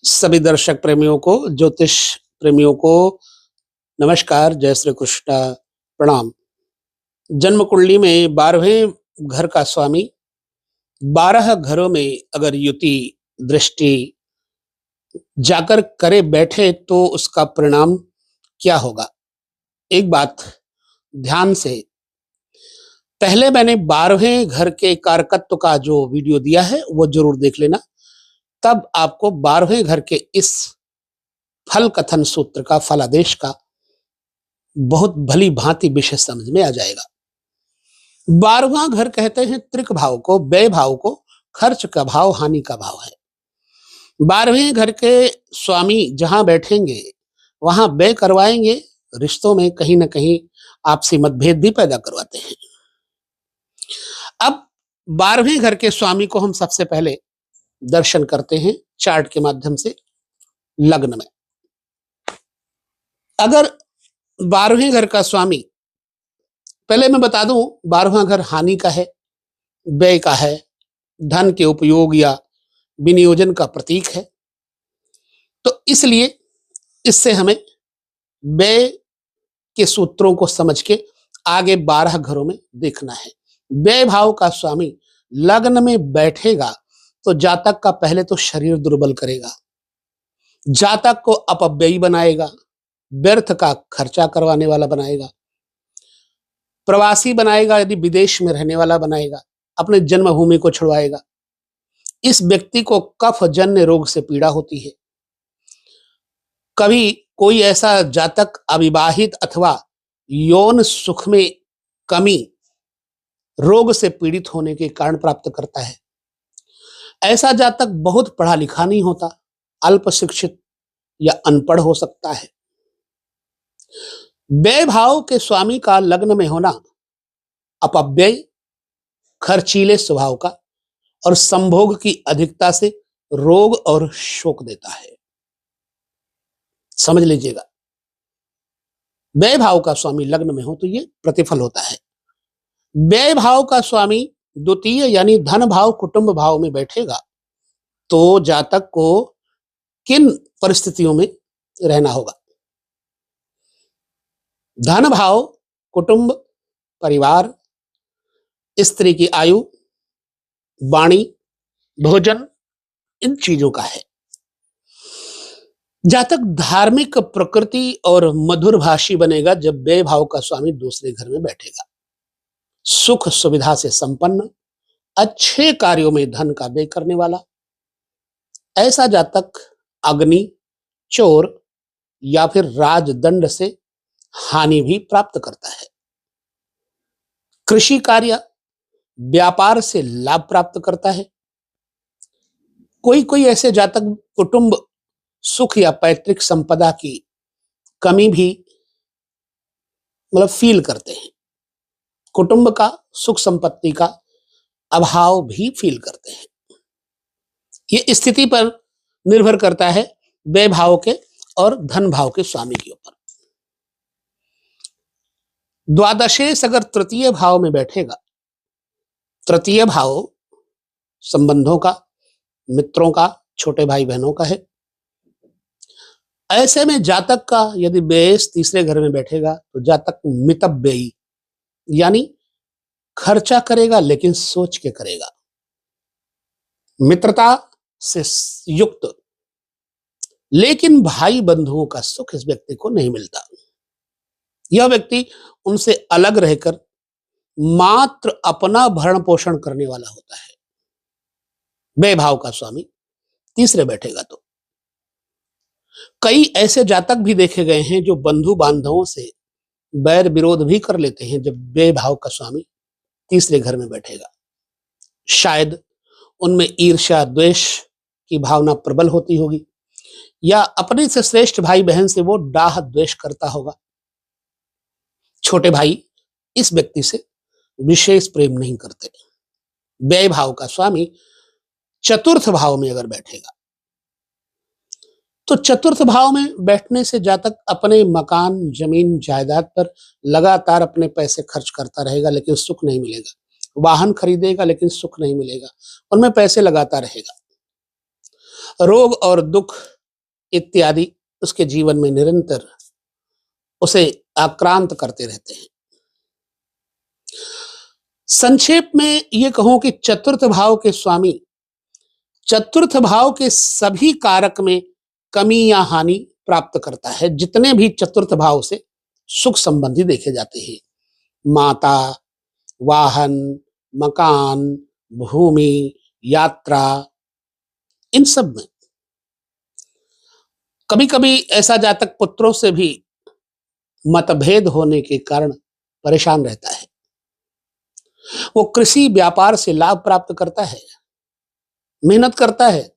सभी दर्शक प्रेमियों को, ज्योतिष प्रेमियों को नमस्कार, जय श्री कृष्ण, प्रणाम। जन्म कुंडली में 12वें घर का स्वामी 12 घरों में अगर युति दृष्टि जाकर करे बैठे तो उसका परिणाम क्या होगा। एक बात ध्यान से, पहले मैंने 12वें घर के कारकत्व का जो वीडियो दिया है वो जरूर देख लेना, तब आपको 12वें घर के इस फल कथन सूत्र का, फलादेश का बहुत भली भांति विषय समझ में आ जाएगा। 12वां घर कहते हैं त्रिक भाव को, व्यय भाव को, खर्च का भाव, हानि का भाव है। 12वें घर के स्वामी जहां बैठेंगे वहां व्यय करवाएंगे, रिश्तों में कहीं ना कहीं आपसी मतभेद भी पैदा करवाते हैं। अब 12वें घर के स्वामी को हम सबसे पहले दर्शन करते हैं चार्ट के माध्यम से लग्न में। अगर 12वें घर का स्वामी, पहले मैं बता दूं, 12वां घर हानि का है, व्यय का है, धन के उपयोग या विनियोजन का प्रतीक है। तो इसलिए इससे हमें व्यय के सूत्रों को समझ के आगे 12 घरों में देखना है। व्यय भाव का स्वामी लग्न में बैठेगा तो जातक का पहले तो शरीर दुर्बल करेगा, जातक को अपव्ययी बनाएगा, व्यर्थ का खर्चा करवाने वाला बनाएगा, प्रवासी बनाएगा, यदि विदेश में रहने वाला बनाएगा, अपने जन्मभूमि को छुड़वाएगा। इस व्यक्ति को कफ जन्य रोग से पीड़ा होती है। कभी कोई ऐसा जातक अविवाहित अथवा यौन सुख में कमी रोग से पीड़ित होने के कारण प्राप्त करता है। ऐसा जातक बहुत पढ़ा लिखा नहीं होता, अल्प शिक्षित या अनपढ़ हो सकता है। व्यय भाव के स्वामी का लग्न में होना अपव्यय, खर्चीले स्वभाव का और संभोग की अधिकता से रोग और शोक देता है। समझ लीजिएगा, व्यय भाव का स्वामी लग्न में हो तो ये प्रतिफल होता है। व्यय भाव का स्वामी द्वितीय यानी धन भाव, कुटुंब भाव में बैठेगा तो जातक को किन परिस्थितियों में रहना होगा। धन भाव कुटुंब, परिवार, स्त्री की आयु, वाणी, भोजन, इन चीजों का है। जातक धार्मिक प्रकृति और मधुरभाषी बनेगा जब व्यय भाव का स्वामी दूसरे घर में बैठेगा। सुख सुविधा से संपन्न, अच्छे कार्यों में धन का व्यय करने वाला, ऐसा जातक अग्नि, चोर या फिर राजदंड से हानि भी प्राप्त करता है। कृषि कार्य, व्यापार से लाभ प्राप्त करता है। कोई कोई ऐसे जातक कुटुंब सुख या पैतृक संपदा की कमी भी फील करते हैं, कुटुंब का सुख संपत्ति का अभाव भी फील करते हैं। ये स्थिति पर निर्भर करता है व्यय भाव के और धन भाव के स्वामी के ऊपर। द्वादशेश अगर तृतीय भाव में बैठेगा, तृतीय भाव संबंधों का, मित्रों का, छोटे भाई बहनों का है। ऐसे में जातक का यदि व्यय तीसरे घर में बैठेगा तो जातक मितव्ययी यानी खर्चा करेगा लेकिन सोच के करेगा, मित्रता से युक्त, लेकिन भाई बंधुओं का सुख इस व्यक्ति को नहीं मिलता। यह व्यक्ति उनसे अलग रहकर मात्र अपना भरण पोषण करने वाला होता है। व्यय भाव का स्वामी तीसरे बैठेगा तो कई ऐसे जातक भी देखे गए हैं जो बंधु बांधवों से बैर विरोध भी कर लेते हैं जब व्यय भाव का स्वामी तीसरे घर में बैठेगा। शायद उनमें ईर्ष्या द्वेष की भावना प्रबल होती होगी या अपने से श्रेष्ठ भाई बहन से वो डाह द्वेष करता होगा। छोटे भाई इस व्यक्ति से विशेष प्रेम नहीं करते। व्यय भाव का स्वामी चतुर्थ भाव में अगर बैठेगा तो चतुर्थ भाव में बैठने से जातक अपने मकान, जमीन, जायदाद पर लगातार अपने पैसे खर्च करता रहेगा लेकिन सुख नहीं मिलेगा। वाहन खरीदेगा लेकिन सुख नहीं मिलेगा, उनमें पैसे लगाता रहेगा। रोग और दुख इत्यादि उसके जीवन में निरंतर उसे आक्रांत करते रहते हैं। संक्षेप में ये कहूं कि चतुर्थ भाव के स्वामी चतुर्थ भाव के सभी कारक में कमी या हानि प्राप्त करता है। जितने भी चतुर्थ भाव से सुख संबंधी देखे जाते हैं, माता, वाहन, मकान, भूमि, यात्रा, इन सब में कभी कभी ऐसा जातक पुत्रों से भी मतभेद होने के कारण परेशान रहता है। वो कृषि व्यापार से लाभ प्राप्त करता है, मेहनत करता है,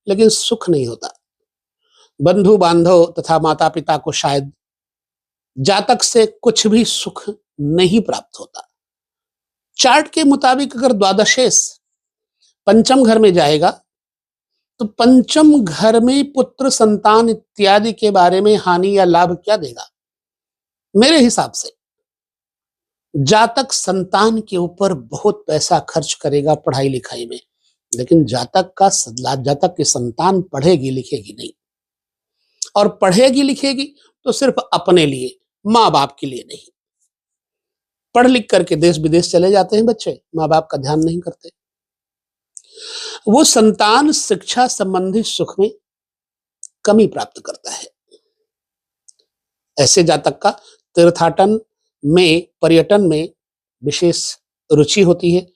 लेकिन सुख नहीं होता। बंधु बांधव तथा माता पिता को शायद जातक से कुछ भी सुख नहीं प्राप्त होता। चार्ट के मुताबिक अगर द्वादशेश पंचम घर में जाएगा तो पंचम घर में पुत्र, संतान इत्यादि के बारे में हानि या लाभ क्या देगा? मेरे हिसाब से जातक संतान के ऊपर बहुत पैसा खर्च करेगा पढ़ाई लिखाई में, लेकिन जातक की संतान पढ़ेगी लिखेगी नहीं, और पढ़ेगी लिखेगी तो सिर्फ अपने लिए, माँ बाप के लिए नहीं। पढ़ लिख करके देश विदेश चले जाते हैं बच्चे, माँ बाप का ध्यान नहीं करते। वो संतान शिक्षा संबंधी सुख में कमी प्राप्त करता है। ऐसे जातक का तीर्थाटन में, पर्यटन में विशेष रुचि होती है।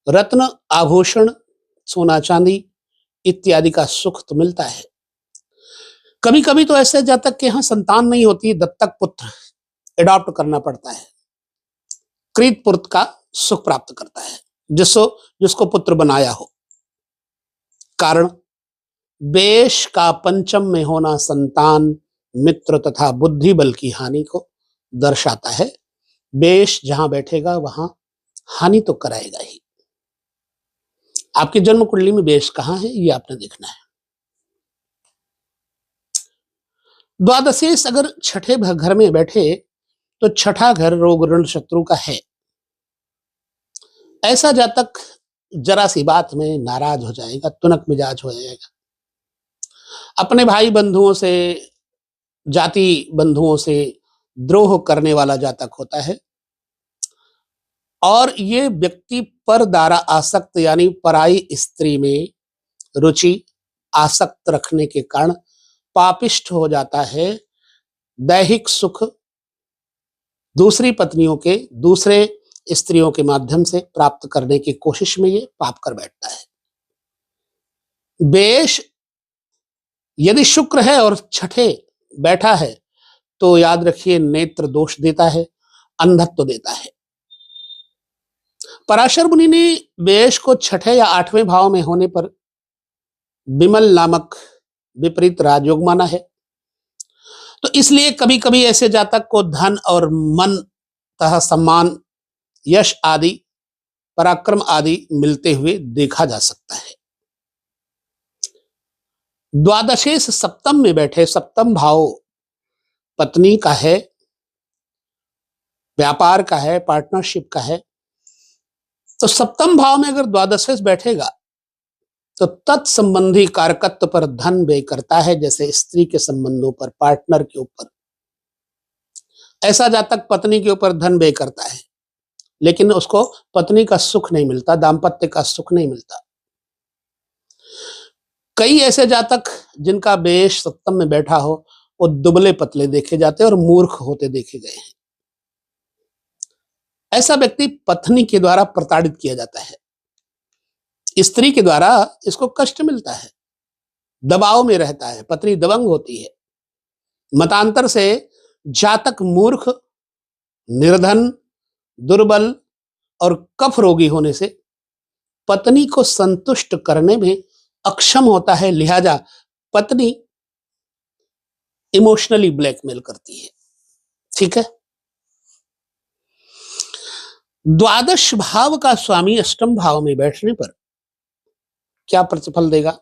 रत्न, आभूषण, सोना चांदी इत्यादि का सुख तो मिलता है। कभी कभी तो ऐसे जातक के यहां संतान नहीं होती, दत्तक पुत्र एडॉप्ट करना पड़ता है। कृत पुत्र का सुख प्राप्त करता है जिसको पुत्र बनाया हो। कारण बेश का पंचम में होना संतान, मित्र तथा बुद्धि बल की हानि को दर्शाता है। बेश जहां बैठेगा वहां हानि तो कराएगा ही। आपकी जन्म कुंडली में बेश कहां है ये आपने देखना है। द्वादशेश अगर छठे घर में बैठे तो छठा घर रोग ऋण शत्रु का है। ऐसा जातक जरा सी बात में नाराज हो जाएगा, तुनक मिजाज हो जाएगा। अपने भाई बंधुओं से, जाति बंधुओं से द्रोह करने वाला जातक होता है। और ये व्यक्ति पर द्वारा आसक्त यानी पराई स्त्री में रुचि आसक्त रखने के कारण पापिष्ठ हो जाता है। दैहिक सुख दूसरी पत्नियों के, दूसरे स्त्रियों के माध्यम से प्राप्त करने की कोशिश में ये पाप कर बैठता है। बेश यदि शुक्र है और छठे बैठा है तो याद रखिए नेत्र दोष देता है, अंधत्व देता है। पराशर मुनि ने बेश को छठे या आठवें भाव में होने पर विमल नामक विपरीत राजयोग माना है। तो इसलिए कभी कभी ऐसे जातक को धन और मन तथा सम्मान, यश आदि, पराक्रम आदि मिलते हुए देखा जा सकता है। द्वादशेश सप्तम में बैठे, सप्तम भाव पत्नी का है, व्यापार का है, पार्टनरशिप का है। तो सप्तम भाव में अगर द्वादशेश बैठेगा तो तत्संबंधी कारकत्व पर धन व्यय करता है, जैसे स्त्री के संबंधों पर, पार्टनर के ऊपर। ऐसा जातक पत्नी के ऊपर धन व्यय करता है, लेकिन उसको पत्नी का सुख नहीं मिलता, दाम्पत्य का सुख नहीं मिलता। कई ऐसे जातक जिनका बेश सप्तम में बैठा हो वो दुबले पतले देखे जाते हैं और मूर्ख होते देखे गए हैं। ऐसा व्यक्ति पत्नी के द्वारा प्रताड़ित किया जाता है, स्त्री के द्वारा इसको कष्ट मिलता है, दबाव में रहता है, पत्नी दबंग होती है। मतांतर से जातक मूर्ख, निर्धन, दुर्बल और कफ रोगी होने से पत्नी को संतुष्ट करने में अक्षम होता है। लिहाजा पत्नी इमोशनली ब्लैकमेल करती है। ठीक है। द्वादश भाव का स्वामी अष्टम भाव में बैठने पर क्या प्रतिफल देगा?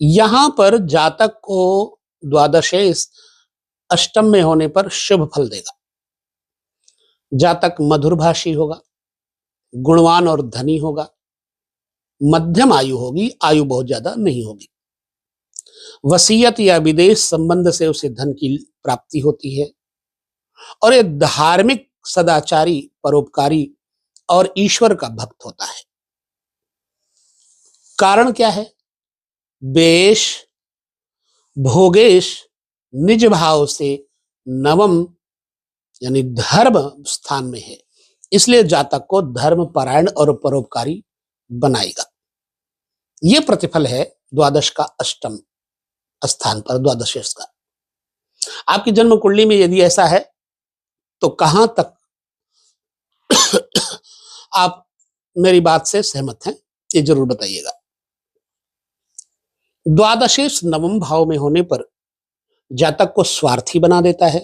यहां पर जातक को द्वादशेश अष्टम में होने पर शुभ फल देगा। जातक मधुरभाषी होगा, गुणवान और धनी होगा, मध्यम आयु होगी, आयु बहुत ज्यादा नहीं होगी। वसीयत या विदेश संबंध से उसे धन की प्राप्ति होती है और ये धार्मिक, सदाचारी, परोपकारी और ईश्वर का भक्त होता है। कारण क्या है? बेश, भोगेश निज भाव से नवम यानी धर्म स्थान में है, इसलिए जातक को धर्म परायण और परोपकारी बनाएगा। यह प्रतिफल है द्वादश का अष्टम स्थान पर, द्वादशेश का। आपकी जन्म कुंडली में यदि ऐसा है तो कहां तक आप मेरी बात से सहमत हैं, ये जरूर बताइएगा। द्वादशेश नवम भाव में होने पर जातक को स्वार्थी बना देता है,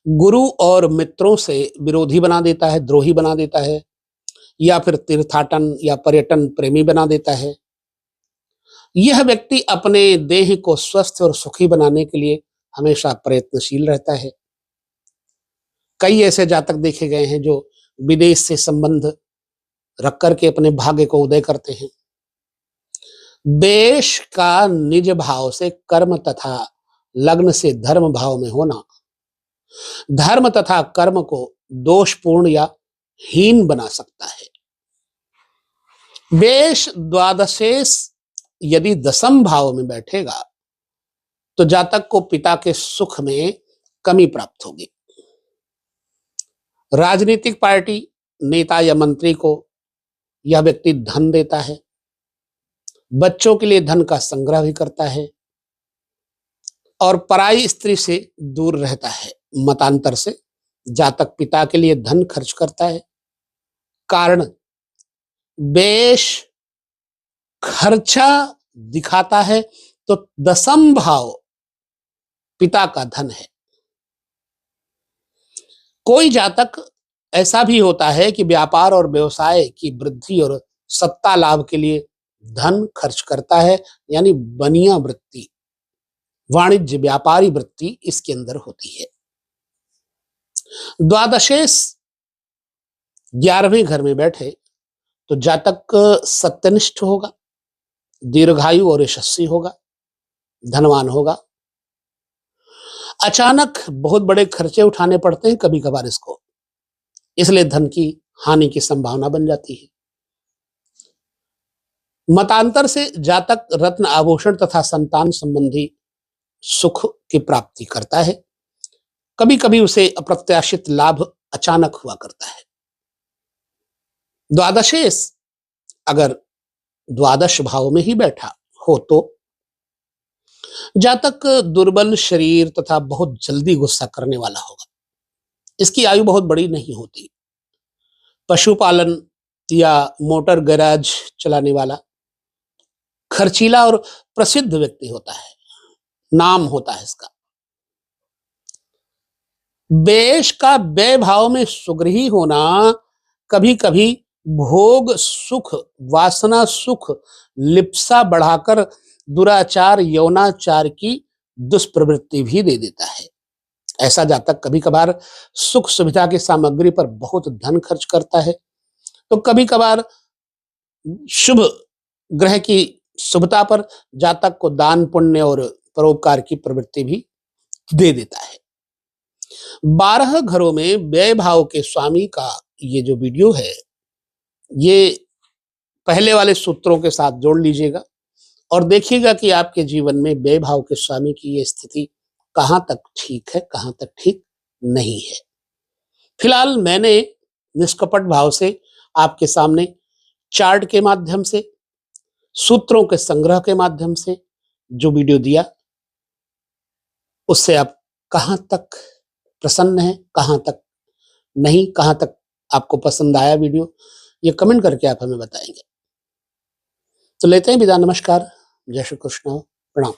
गुरु और मित्रों से विरोधी बना देता है, द्रोही बना देता है, या फिर तीर्थाटन या पर्यटन प्रेमी बना देता है। यह व्यक्ति अपने देह को स्वस्थ और सुखी बनाने के लिए हमेशा प्रयत्नशील रहता है। कई ऐसे जातक देखे गए हैं जो विदेश से संबंध रख करके अपने भाग्य को उदय करते हैं। बेश का निज भाव से कर्म तथा लग्न से धर्म भाव में होना धर्म तथा कर्म को दोषपूर्ण या हीन बना सकता है। बेश द्वादशेश यदि दसम भाव में बैठेगा तो जातक को पिता के सुख में कमी प्राप्त होगी। राजनीतिक पार्टी, नेता या मंत्री को यह व्यक्ति धन देता है, बच्चों के लिए धन का संग्रह भी करता है और पराई स्त्री से दूर रहता है। मतांतर से जातक पिता के लिए धन खर्च करता है। कारण बेश खर्चा दिखाता है तो दसम भाव पिता का धन है। कोई जातक ऐसा भी होता है कि व्यापार और व्यवसाय की वृद्धि और सत्ता लाभ के लिए धन खर्च करता है, यानी बनिया वृत्ति, वाणिज्य व्यापारी वृत्ति इसके अंदर होती है। द्वादशेश 11वें घर में बैठे तो जातक सत्यनिष्ठ होगा, दीर्घायु और यशस्वी होगा, धनवान होगा। अचानक बहुत बड़े खर्चे उठाने पड़ते हैं कभी कभार इसको, इसलिए धन की हानि की संभावना बन जाती है। मतांतर से जातक रत्न, आभूषण तथा संतान संबंधी सुख की प्राप्ति करता है। कभी कभी उसे अप्रत्याशित लाभ अचानक हुआ करता है। द्वादशेश अगर द्वादश भाव में ही बैठा हो तो जातक दुर्बल शरीर तथा बहुत जल्दी गुस्सा करने वाला होगा। इसकी आयु बहुत बड़ी नहीं होती। पशुपालन या मोटर गैराज चलाने वाला खर्चीला और प्रसिद्ध व्यक्ति होता है, नाम होता है इसका। बेश का व्यय भाव में सुगृही होना कभी कभी भोग सुख, वासना सुख, लिप्सा बढ़ाकर दुराचार, यौनाचार की दुष्प्रवृत्ति भी दे देता है। ऐसा जातक कभी कभार सुख सुविधा की सामग्री पर बहुत धन खर्च करता है, तो कभी कभार शुभ ग्रह की शुभता पर जातक को दान पुण्य और परोपकार की प्रवृत्ति भी दे देता है। 12 घरों में व्यय भाव के स्वामी का ये जो वीडियो है, ये पहले वाले सूत्रों के साथ जोड़ लीजिएगा और देखिएगा कि आपके जीवन में व्यय भाव के स्वामी की ये स्थिति कहां तक ठीक है, कहां तक ठीक नहीं है। फिलहाल मैंने निष्कपट भाव से आपके सामने चार्ट के माध्यम से, सूत्रों के संग्रह के माध्यम से जो वीडियो दिया, उससे आप कहां तक प्रसन्न हैं, कहां तक नहीं, कहां तक आपको पसंद आया वीडियो, ये कमेंट करके आप हमें बताएंगे। तो लेते हैं विदा। नमस्कार, जय श्री कृष्ण, प्रणाम।